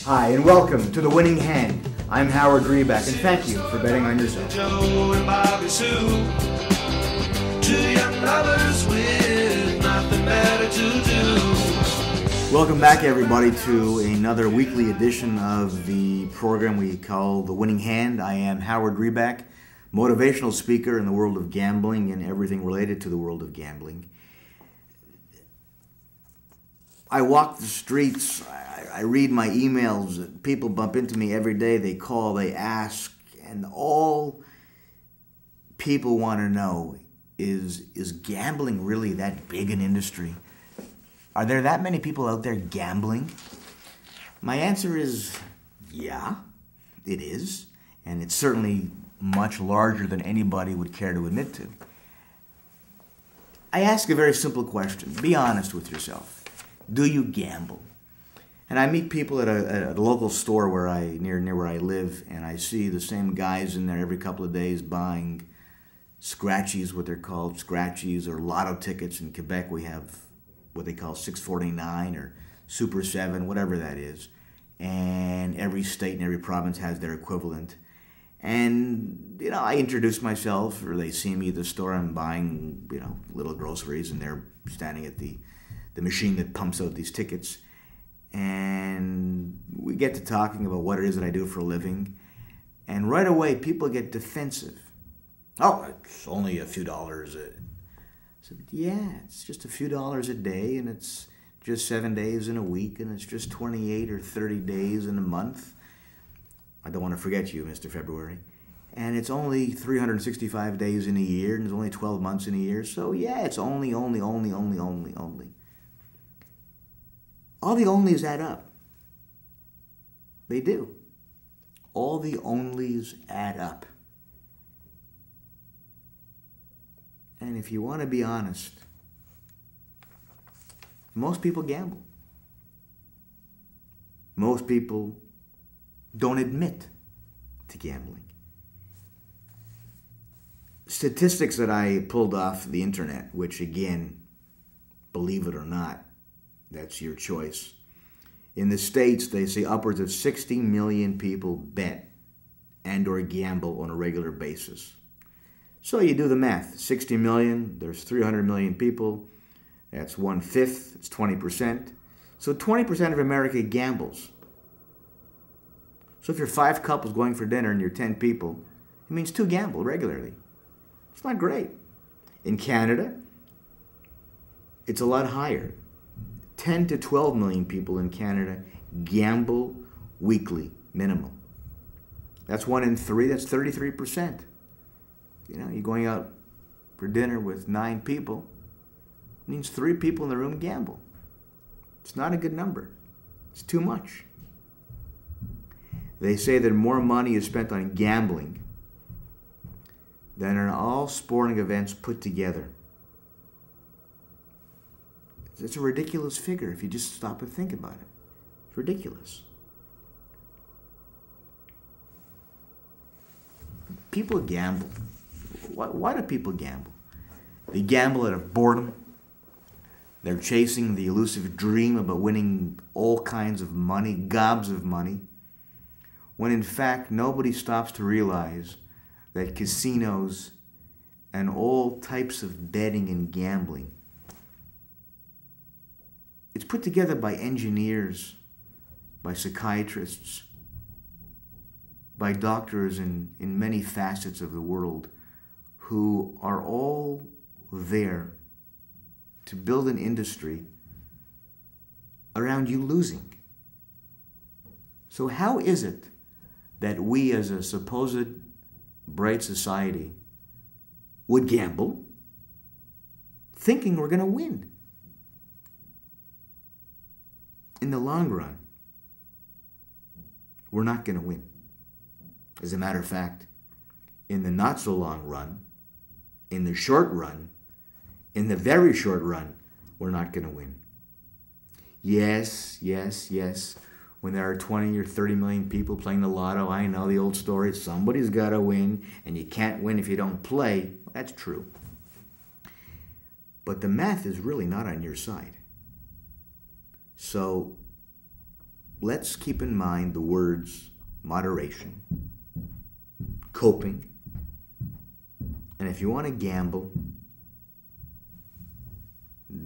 Hi, and welcome to The Winning Hand. I'm Howard Reback, and thank you for betting on yourself. Joe and Bobby Sue, two young lovers with nothing better to do. Welcome back, everybody, to another weekly edition of the program we call The Winning Hand. I am Howard Reback, motivational speaker in the world of gambling and everything related to the world of gambling. I walk the streets, I read my emails, people bump into me every day, they call, they ask, and all people want to know is gambling really that big an industry? Are there that many people out there gambling? My answer is, yeah, it is, and it's certainly much larger than anybody would care to admit to. I ask a very simple question. Be honest with yourself. Do you gamble? And I meet people at a local store near where I live, and I see the same guys in there every couple of days buying scratchies, what they're called, scratchies, or lotto tickets. In Quebec, we have what they call 649 or Super 7, whatever that is. And every state and every province has their equivalent. And, I introduce myself, or they see me at the store, I'm buying, little groceries, and they're standing at the machine that pumps out these tickets. And we get to talking about what it is that I do for a living. And right away, people get defensive. Oh, it's only a few dollars. I said, yeah, it's just a few dollars a day, and it's just 7 days in a week, and it's just 28 or 30 days in a month. I don't want to forget you, Mr. February. And it's only 365 days in a year, and it's only 12 months in a year. So yeah, it's only. All the onlys add up. They do. All the onlys add up. And if you want to be honest, most people gamble. Most people don't admit to gambling. Statistics that I pulled off the internet, which again, believe it or not, that's your choice. In the States, they say upwards of 60 million people bet and or gamble on a regular basis. So you do the math. 60 million, there's 300 million people. That's 1/5, it's 20%. So 20% of America gambles. So if you're 5 couples going for dinner and you're 10 people, it means 2 gamble regularly. It's not great. In Canada, it's a lot higher. 10 to 12 million people in Canada gamble weekly, minimum. That's 1 in 3, that's 33%. You're going out for dinner with 9 people, it means 3 people in the room gamble. It's not a good number. It's too much. They say that more money is spent on gambling than on all sporting events put together. It's a ridiculous figure if you just stop and think about it. It's ridiculous. People gamble. Why do people gamble? They gamble out of boredom. They're chasing the elusive dream about winning all kinds of money, gobs of money, when in fact nobody stops to realize that casinos and all types of betting and gambling, it's put together by engineers, by psychiatrists, by doctors in many facets of the world who are all there to build an industry around you losing. So how is it that we as a supposed bright society would gamble thinking we're going to win? In the long run, we're not going to win. As a matter of fact, in the not so long run, in the short run, in the very short run, we're not going to win. Yes. When there are 20 or 30 million people playing the lotto, I know the old story, somebody's got to win, and you can't win if you don't play. That's true. But the math is really not on your side. So let's keep in mind the words moderation, coping, and if you want to gamble,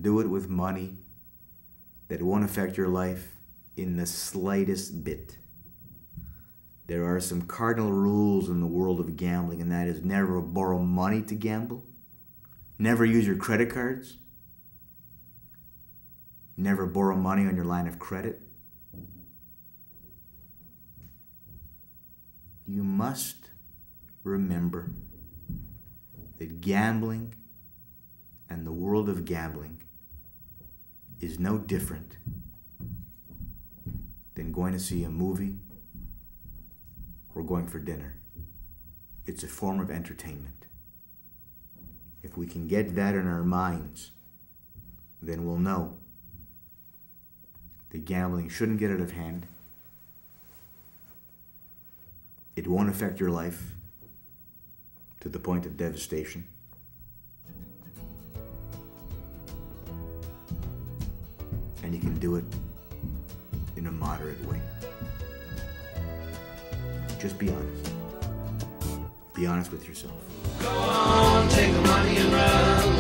do it with money that won't affect your life in the slightest bit. There are some cardinal rules in the world of gambling, and that is never borrow money to gamble, never use your credit cards, never borrow money on your line of credit. You must remember that gambling and the world of gambling is no different than going to see a movie or going for dinner. It's a form of entertainment. If we can get that in our minds, then we'll know that gambling shouldn't get out of hand. It won't affect your life to the point of devastation. And you can do it in a moderate way. Just be honest. Be honest with yourself. Go on, take the money and run.